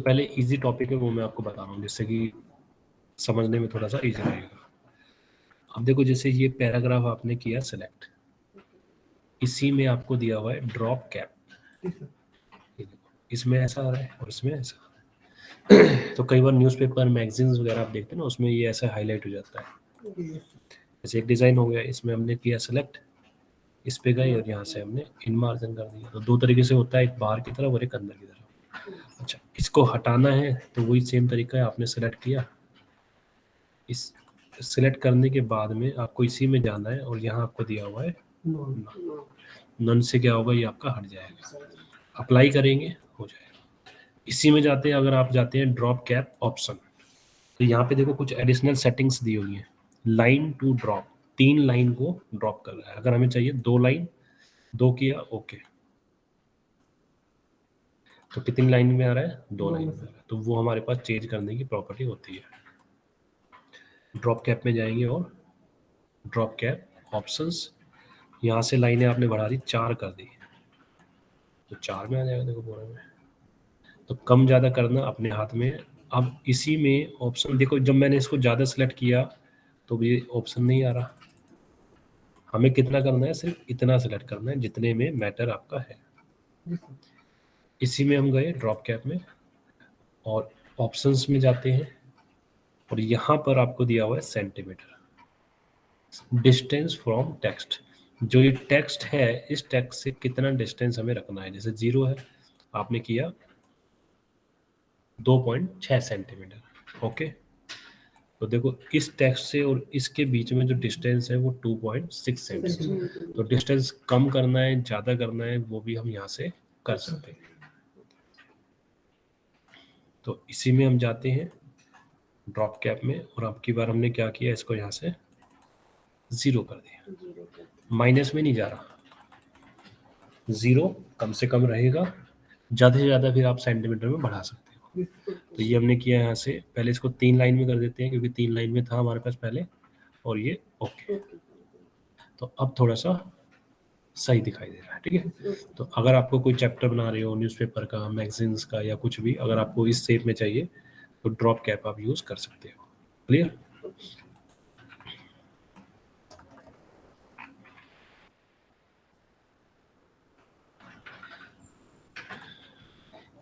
पहले easy topic है वो मैं आपको बता रहा हूँ जिससे कि समझने में थोड़ा सा इजी रहेगा। अब देखो जैसे ये पैराग्राफ आपने किया सेलेक्ट, इसी में आपको दिया हुआ है ड्रॉप कैप, ये देखो इसमें ऐसा आ रहा है और इसमें ऐसा आ रहा है। तो कई बार न्यूज़पेपर मैगजीन्स वगैरह आप देखते हैं ना, उसमें ये ऐसा हाईलाइट हो जाता है। जैसे एक डिज़ाइन हो गया, इसमें हमने किया सेलेक्ट, इस पे गए और यहाँ से हमने इन मार्जिन कर दिया। तो दो तरीके से होता है, एक बाहर की तरफ और एक अंदर की तरफ। अच्छा, इसको हटाना है तो वही सेम तरीका है, आपने सेलेक्ट किया, इस सिलेक्ट करने के बाद में आपको इसी में जाना है और यहाँ आपको दिया हुआ है नन से क्या होगा, ये आपका हट जाएगा। अप्लाई करेंगे हो जाएगा। इसी में जाते हैं, अगर आप जाते हैं ड्रॉप कैप ऑप्शन, तो यहाँ पे देखो कुछ एडिशनल सेटिंग्स दी हुई है। लाइन टू ड्रॉप, 3 लाइन को ड्रॉप कर रहा है। अगर हमें चाहिए 2 लाइन, 2 किया ओके, तो कितनी लाइन में आ रहा है, 2 लाइन में आ रहा है, तो वो हमारे पास चेंज करने की प्रॉपर्टी होती है। ड्रॉप कैप में जाएंगे और ड्रॉप कैप ऑप्शंस, यहाँ से लाइनें आपने बढ़ा दी, 4 कर दी तो 4 में आ जाएगा। देखो पूरे में, तो कम ज़्यादा करना अपने हाथ में। अब इसी में ऑप्शन देखो, जब मैंने इसको ज़्यादा सेलेक्ट किया तो ये ऑप्शन नहीं आ रहा। हमें कितना करना है, सिर्फ इतना सेलेक्ट करना है जितने में मैटर आपका है। इसी में हम गए ड्रॉप कैप में और ऑप्शंस में जाते हैं और यहाँ पर आपको दिया हुआ है सेंटीमीटर, डिस्टेंस फ्रॉम टेक्स्ट। जो ये टेक्स्ट है, इस टेक्स्ट से कितना डिस्टेंस हमें रखना है। जैसे 0 है, आपने किया 2.6 सेंटीमीटर, ओके। तो देखो इस टेक्स्ट से और इसके बीच में जो डिस्टेंस है वो 2.6 सेंटीमीटर। तो डिस्टेंस कम करना है, ज़्यादा करना है, वो भी हम यहाँ से कर सकते हैं। तो इसी में हम जाते हैं ड्रॉप कैप में और अब की बार हमने क्या किया, इसको यहाँ से 0 कर दिया, माइनस में नहीं जा रहा, 0 कम से कम रहेगा, ज़्यादा से ज़्यादा फिर आप सेंटीमीटर में बढ़ा सकते हो। तो ये हमने किया यहाँ से। पहले इसको 3 लाइन में कर देते हैं क्योंकि 3 लाइन में था हमारे पास पहले, और ये ओके। तो अब थोड़ा सा सही दिखाई दे रहा है, ठीक है। तो अगर आपको कोई चैप्टर बना रहे हो न्यूज़पेपर का, मैगजीन्स का या कुछ भी, अगर आपको इस शेप में चाहिए तो ड्रॉप कैप आप यूज़ कर सकते हो। क्लियर?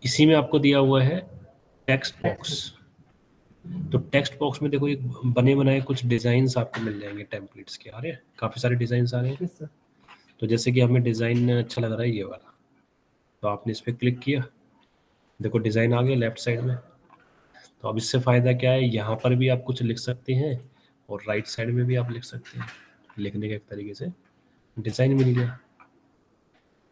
इसी में आपको दिया हुआ है टेक्स्ट बॉक्स। तो टेक्स्ट बॉक्स में देखो एक बने बनाए कुछ डिजाइन्स आपको मिल जाएंगे, टेम्पलेट्स के आ रहे हैं, काफ़ी सारे डिजाइन्स आ रहे हैं। तो जैसे कि हमें डिज़ाइन अच्छा लग रहा है ये वाला, तो आपने इस पर क्लिक किया, देखो डिज़ाइन आ गया लेफ्ट साइड में। तो अब इससे फ़ायदा क्या है, यहाँ पर भी आप कुछ लिख सकते हैं और राइट साइड में भी आप लिख सकते हैं। लिखने के एक तरीके से डिज़ाइन मिल गया।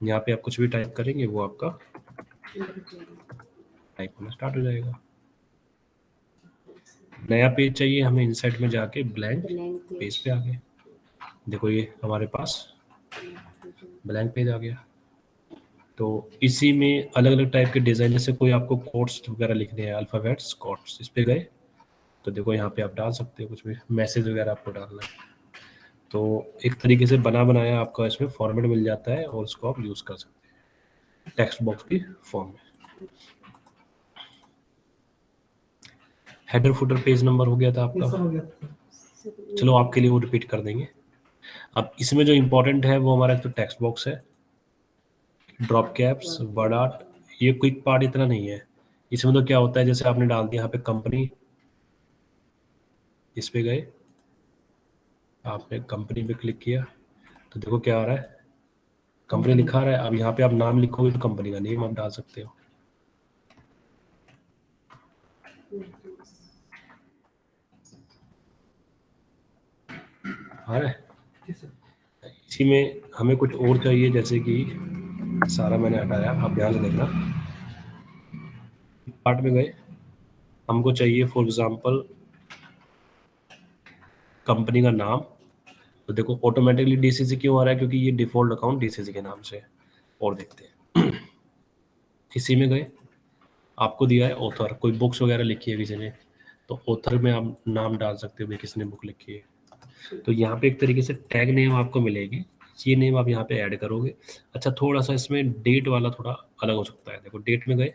यहाँ पे आप कुछ भी टाइप करेंगे वो आपका टाइप होना स्टार्ट हो जाएगा। नया पेज चाहिए हमें, इंसर्ट में जाके ब्लैंक पेज पे आ गए। देखो ये हमारे पास ब्लैंक पेज आ गया। तो इसी में अलग अलग टाइप के डिज़ाइन, जैसे कोई आपको कोट्स वगैरह लिखने हैं, अल्फ़ाबेट्स कोट्स, इस पे गए तो देखो यहाँ पे आप डाल सकते हो कुछ भी, मैसेज वगैरह आपको डालना है। तो एक तरीके से बना बनाया आपका इसमें फॉर्मेट मिल जाता है और उसको आप यूज़ कर सकते हैं टेक्स्ट बॉक्स की फॉर्म में। हेडर फुटर पेज नंबर हो गया था आपका, चलो आपके लिए वो रिपीट कर देंगे। अब इसमें जो इम्पोर्टेंट है वो हमारा तो टेक्स्ट बॉक्स है, ड्रॉप कैप्स, वर्ड आर्ट, ये क्विक पार्ट इतना नहीं है। इसमें तो क्या होता है, जैसे आपने डाल दिया यहाँ पे कंपनी, इस पे गए, आपने कंपनी पे क्लिक किया तो देखो क्या आ रहा है, कंपनी लिखा रहा है। अब यहाँ पे आप नाम लिखोगे तो कंपनी का नेम आप डाल सकते हो। आ रहा है। इसी में हमें कुछ और चाहिए, जैसे कि सारा मैंने हटाया, आप ध्यान से देखना। पार्ट में गए, हमको चाहिए फॉर एग्जांपल कंपनी का नाम। तो देखो ऑटोमेटिकली डीसीसी क्यों आ रहा है, क्योंकि ये डिफॉल्ट अकाउंट डीसीसी के नाम से है। और देखते हैं इसी में गए, आपको दिया है ऑथर, कोई बुक्स वगैरह लिखी है किसी ने, तो ऑथर में आप नाम डाल सकते हो भाई किसने बुक लिखी है। तो यहाँ पे एक तरीके से टैग नेम आपको मिलेगी, ये नेम आप यहाँ पे ऐड करोगे। अच्छा थोड़ा सा इसमें डेट वाला थोड़ा अलग हो सकता है। देखो डेट में गए,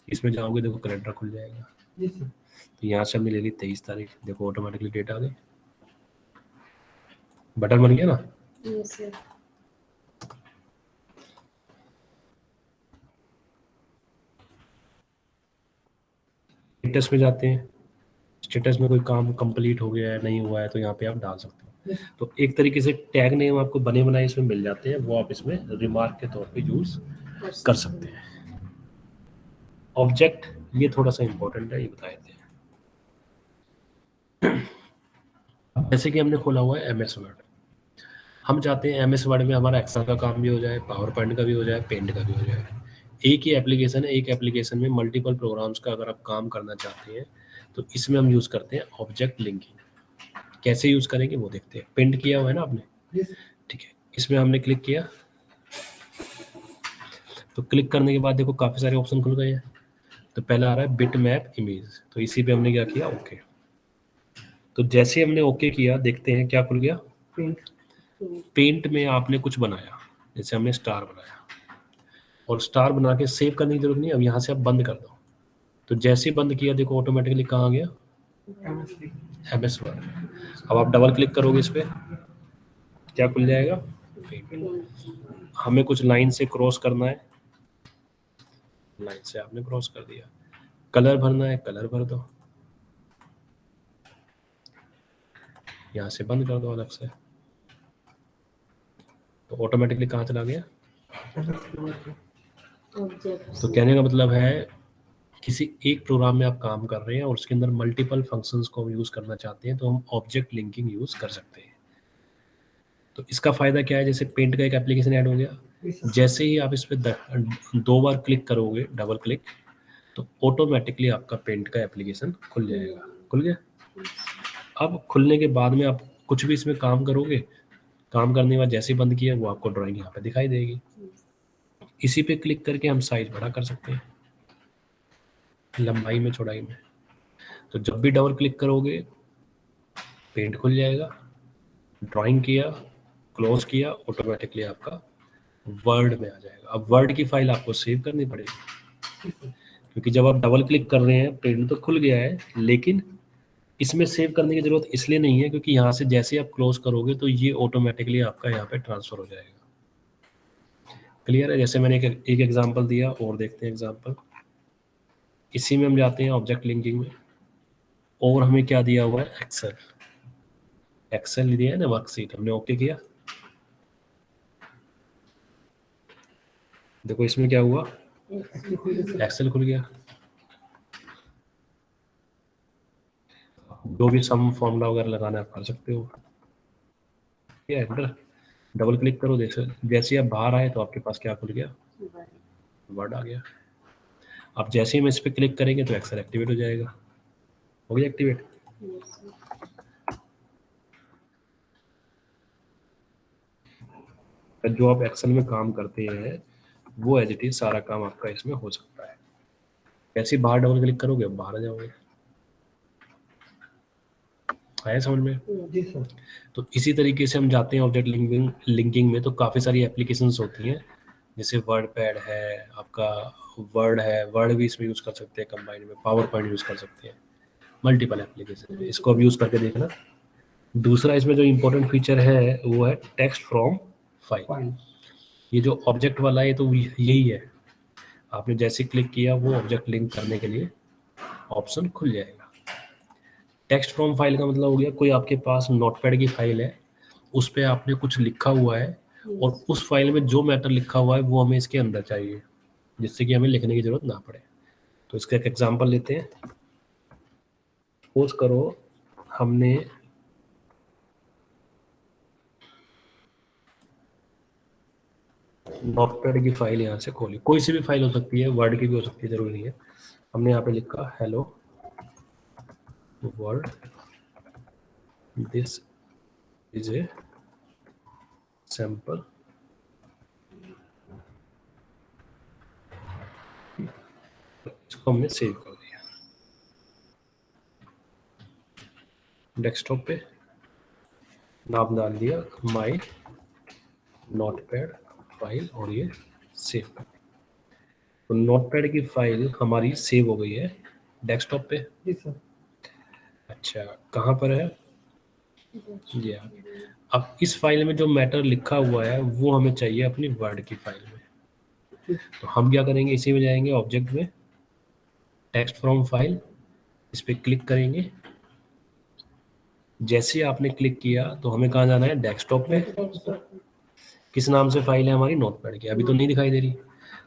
इसमें जाओगे देखो कैलेंडर खुल जाएगा। तो यहाँ से हमने ले ली 23 तारीख, देखो ऑटोमेटिकली डेट आ गई, बटन बन गया ना। Yes sir. स्टेटस में जाते हैं, स्टेटस में कोई काम कंप्लीट हो गया है नहीं हुआ है तो यहाँ पे आप डाल सकते हो। तो एक तरीके से टैग नेम आपको बने बनाए इसमें मिल जाते हैं, वो आप इसमें रिमार्क के तौर पे यूज कर सकते हैं। ऑब्जेक्ट ये थोड़ा सा इंपॉर्टेंट है, ये बता देते हैं। जैसे कि हमने खोला हुआ है एमएस वर्ड, हम चाहते हैं एमएस वर्ड में हमारा एक्सेल का काम भी हो जाए, पावर पॉइंट का भी हो जाए, पेंट का भी हो जाए। एक ही एप्लीकेशन है, एक एप्लीकेशन में मल्टीपल प्रोग्राम्स का अगर आप काम करना चाहते हैं तो इसमें हम यूज करते हैं ऑब्जेक्ट लिंकिंग। कैसे यूज करेंगे वो देखते हैं। पेंट किया हुआ है ना आपने, ठीक है, इसमें हमने क्लिक किया तो क्लिक करने के बाद देखो काफी सारे ऑप्शन खुल गए हैं। तो पहला आ रहा है बिट मैप इमेज, तो इसी पे हमने क्या किया, ओके। तो जैसे हमने ओके किया देखते हैं क्या खुल गया, पेंट में आपने कुछ बनाया, जैसे हमने स्टार बनाया, और स्टार बना के सेव करने की जरूरत नहीं, अब यहाँ से आप बंद कर दो। तो जैसे ही बंद किया देखो ऑटोमेटिकली कहाँ आ गया, एमएस वर्ड। अब आप डबल क्लिक करोगे इस पर, क्या खुल जाएगा, हमें कुछ लाइन से क्रॉस करना है, लाइन से आपने क्रॉस कर दिया। कलर भरना है, कलर भर दो, यहाँ से बंद कर दो अलग से। तो ऑटोमेटिकली कहाँ चला गया। तो कहने का मतलब है किसी एक प्रोग्राम में आप काम कर रहे हैं और उसके अंदर मल्टीपल फंक्शंस को यूज करना चाहते हैं तो हम ऑब्जेक्ट लिंकिंग यूज कर सकते हैं। तो इसका फायदा क्या है, जैसे पेंट का एक एप्लीकेशन ऐड हो गया, जैसे ही आप इस पर 2 बार क्लिक करोगे, डबल क्लिक, तो ऑटोमेटिकली आपका पेंट का एप्लीकेशन खुल जाएगा। खुल गया। अब खुलने के बाद में आप कुछ भी इसमें काम करोगे, काम करने के बाद जैसे ही बंद किया वो आपको ड्राइंग यहाँ पे दिखाई देगी। इसी पे क्लिक करके हम साइज बड़ा कर सकते हैं, लंबाई में, चौड़ाई में। तो जब भी डबल क्लिक करोगे पेंट खुल जाएगा, ड्राइंग किया, क्लोज किया, ऑटोमेटिकली आपका वर्ड में आ जाएगा। अब वर्ड की फाइल आपको सेव करनी पड़ेगी, क्योंकि जब आप डबल क्लिक कर रहे हैं पेंट तो खुल गया है, लेकिन इसमें सेव करने की जरूरत इसलिए नहीं है क्योंकि यहाँ से जैसे आप क्लोज करोगे तो ये ऑटोमेटिकली आपका यहाँ पे ट्रांसफर हो जाएगा। क्लियर है। जैसे मैंने एक एग्जांपल दिया, और देखते हैं एग्जांपल। इसी में हम जाते हैं ऑब्जेक्ट लिंकिंग में, और हमें क्या दिया हुआ है, एक्सेल। एक्सेल दिया है ना, वर्कशीट, हमने ओके किया। देखो इसमें क्या हुआ, एक्सेल खुल गया। जो भी सम फॉर्मूला वगैरह लगाना आप कर सकते हो। एंटर, डबल क्लिक करो, देखो जैसे आप बाहर आए तो आपके पास क्या खुल गया, वर्ड आ गया। अब जैसे ही हम इस पर क्लिक करेंगे तो एक्सेल एक्टिवेट हो जाएगा। हो गया एक्टिवेट। जो आप एक्सेल में काम करते हैं वो एज इट इज सारा काम आपका इसमें हो सकता है। जैसे बाहर डबल क्लिक करोगे बाहर आ जाओगे। आया समझ में? जी सर। तो इसी तरीके से हम जाते हैं ऑब्जेक्ट लिंकिंग में। तो काफ़ी सारी एप्लीकेशंस होती हैं, जैसे वर्ड पैड है आपका, वर्ड है, वर्ड भी इसमें यूज़ कर सकते हैं कंबाइन में, पावर पॉइंट यूज़ कर सकते हैं, मल्टीपल एप्लीकेशन है, इसको अब यूज़ करके देखना। दूसरा इसमें जो इम्पोर्टेंट फीचर है वो है टेक्स्ट फ्रॉम फाइल। ये जो ऑब्जेक्ट वाला है तो यही है, आपने जैसे क्लिक किया वो ऑब्जेक्ट लिंक करने के लिए ऑप्शन खुल जाएगा। टेक्स्ट फ्रॉम फाइल का मतलब हो गया कोई आपके पास नोटपैड की फाइल है, उस पर आपने कुछ लिखा हुआ है और उस फाइल में जो मैटर लिखा हुआ है वो हमें इसके अंदर चाहिए, जिससे कि हमें लिखने की जरूरत ना पड़े। तो इसका एक एग्जांपल लेते हैं। सपोज करो हमने नोटपैड की फाइल यहाँ से खोली, कोई सी भी फाइल हो सकती है, वर्ड की भी हो सकती है, जरूरी नहीं है। हमने यहाँ पे लिखा hello world, this is a sample, इसको हमने सेव कर दिया डेस्कटॉप पे, नाम डाल दिया माई नोटपैड फाइल और ये सेव कर दिया। तो नोटपैड की फाइल हमारी सेव हो गई है डेस्कटॉप पे। जी सर। अच्छा, कहाँ पर है? जी हाँ। अब इस फाइल में जो मैटर लिखा हुआ है वो हमें चाहिए अपनी वर्ड की फाइल में। तो हम क्या करेंगे, इसी में जाएंगे ऑब्जेक्ट में, टेक्स्ट फ्रॉम फाइल, इस पर क्लिक करेंगे। जैसे आपने क्लिक किया तो हमें कहाँ जाना है, डेस्कटॉप पे। किस नाम से फाइल है हमारी, नोटपैड की, अभी तो नहीं दिखाई दे रही।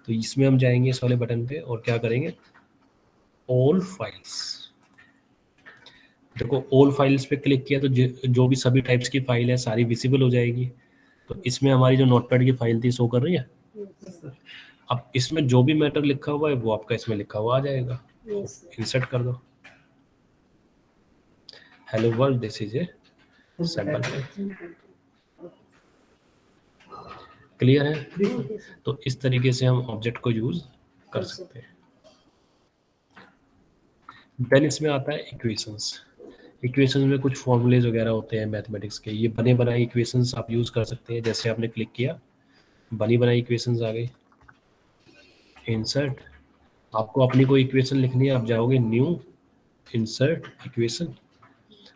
तो इसमें हम जाएंगे इस वाले बटन पे और क्या करेंगे, ऑल फाइल्स। देखो ऑल फाइल्स पे क्लिक किया तो जो भी सभी टाइप्स की फाइल है सारी विजिबल हो जाएगी। तो इसमें हमारी जो नोटपैड की फाइल थी शो कर रही है। अब इसमें जो भी मैटर लिखा हुआ है वो आपका इसमें लिखा हुआ आ जाएगा। इंसर्ट कर दो, hello world, this is a sample. Clear है? तो इस तरीके से हम ऑब्जेक्ट को यूज कर सकते हैं। देन इसमें आता है इक्वेशंस। इक्वेशंस में कुछ फॉर्मूलेज वगैरह होते हैं मैथमेटिक्स के, ये बने बनाए इक्वेशंस आप यूज कर सकते हैं। जैसे आपने क्लिक किया, बनी बनाई इक्वेशंस आ गई, इंसर्ट। आपको अपनी कोई इक्वेशन लिखनी है, आप जाओगे न्यू, इंसर्ट इक्वेशन।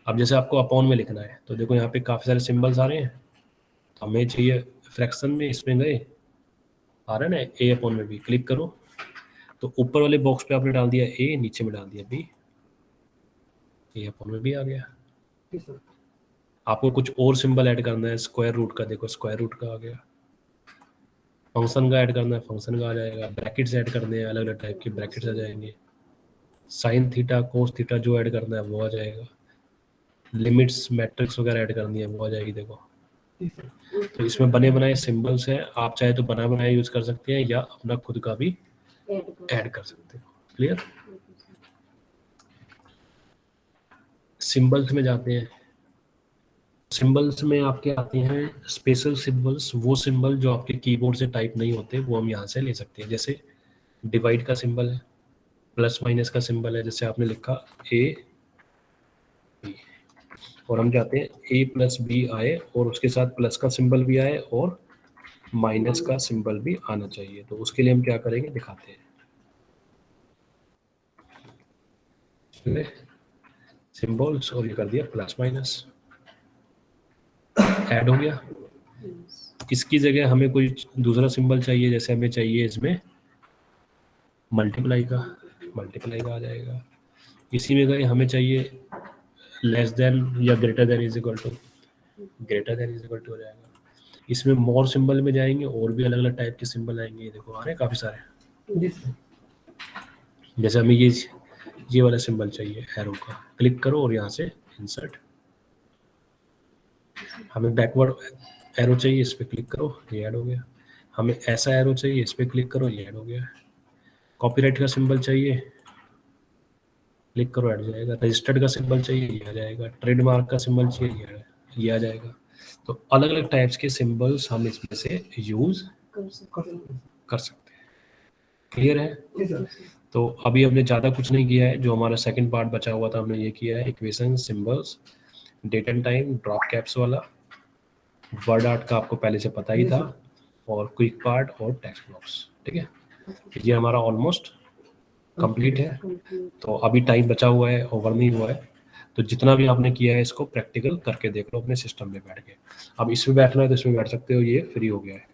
अब जैसे आपको अपॉन में लिखना है तो देखो यहाँ पे काफ़ी सारे सिंबल्स आ रहे हैं। तो हमें चाहिए फ्रैक्शन में, इसमें गए, आ रहा है ना ए अपॉन में बी, क्लिक करो तो ऊपर वाले बॉक्स पे आपने डाल दिया ए, नीचे में डाल दिया बी, ए अपॉन में बी आ गया। आपको कुछ और सिंबल ऐड करना है, स्क्वायर रूट का, देखो स्क्वायर रूट का आ गया। फंक्शन का ऐड करना है, फंक्शन का आ जाएगा। ब्रैकेट्स ऐड करने हैं, अलग अलग टाइप के ब्रैकेट्स आ जाएंगे। साइन थीटा, कोस थीटा जो ऐड करना है वो आ जाएगा। लिमिट्स, मैट्रिक्स वगैरह ऐड करनी है वो आ जाएगी। देखो तो इसमें बने बनाए सिंबल्स हैं, आप चाहे तो बना बनाया यूज कर सकते हैं या अपना खुद का भी ऐड कर सकते हो। क्लियर? सिंबल्स में जाते हैं। सिंबल्स में आपके आते हैं स्पेशल सिंबल्स, वो सिंबल जो आपके कीबोर्ड से टाइप नहीं होते वो हम यहाँ से ले सकते हैं। जैसे डिवाइड का सिंबल है, प्लस माइनस का सिंबल है, जैसे आपने लिखा ए बी, और हम चाहते हैं ए प्लस बी आए और उसके साथ प्लस का सिंबल भी आए और माइनस का सिंबल भी आना चाहिए। तो उसके लिए हम क्या करेंगे, दिखाते हैं। सिंबल्स और ये कर दिया प्लस माइनस, ऐड हो गया। इसकी जगह हमें कोई दूसरा सिंबल चाहिए, जैसे हमें चाहिए इसमें मल्टीप्लाई का, मल्टीप्लाई का आ जाएगा। इसी में गए हमें चाहिए लेस देन या greater than is equal to, greater than is equal to हो जाएगा। इसमें मोर सिंबल में जाएंगे और भी अलग अलग टाइप के सिंबल आएंगे। देखो आ रहे हैं काफ़ी सारे। जैसे हमें ये वाला सिंबल चाहिए एरो का, क्लिक करो और यहाँ से इंसर्ट। हमें बैकवर्ड एरो चाहिए, इस पर क्लिक करो, ये ऐड हो गया। हमें ऐसा एरो चाहिए, इस पर क्लिक करो, ये ऐड हो गया। कॉपीराइट का सिंबल चाहिए, क्लिक करो, ऐड हो जाएगा। रजिस्टर्ड का सिंबल चाहिए, ये आ जाएगा। ट्रेडमार्क का सिंबल चाहिए, ये आ जाएगा। तो अलग अलग टाइप्स के सिंबल्स हम इसमें से यूज कर सकते हैं। क्लियर है? तो अभी हमने ज़्यादा कुछ नहीं किया है, जो हमारा सेकंड पार्ट बचा हुआ था हमने ये किया है। Equation, symbols, date and time, drop caps वाला, वर्ड आर्ट का आपको पहले से पता ही था, और क्विक पार्ट और टेक्स्ट ब्लॉक्स। ठीक है, ये हमारा ऑलमोस्ट कंप्लीट है। तो अभी टाइम बचा हुआ है, ओवर नहीं हुआ है। तो जितना भी आपने किया है इसको प्रैक्टिकल करके देख लो अपने सिस्टम में बैठ के। अब इसमें बैठना है तो इसमें बैठ सकते हो, ये फ्री हो गया है।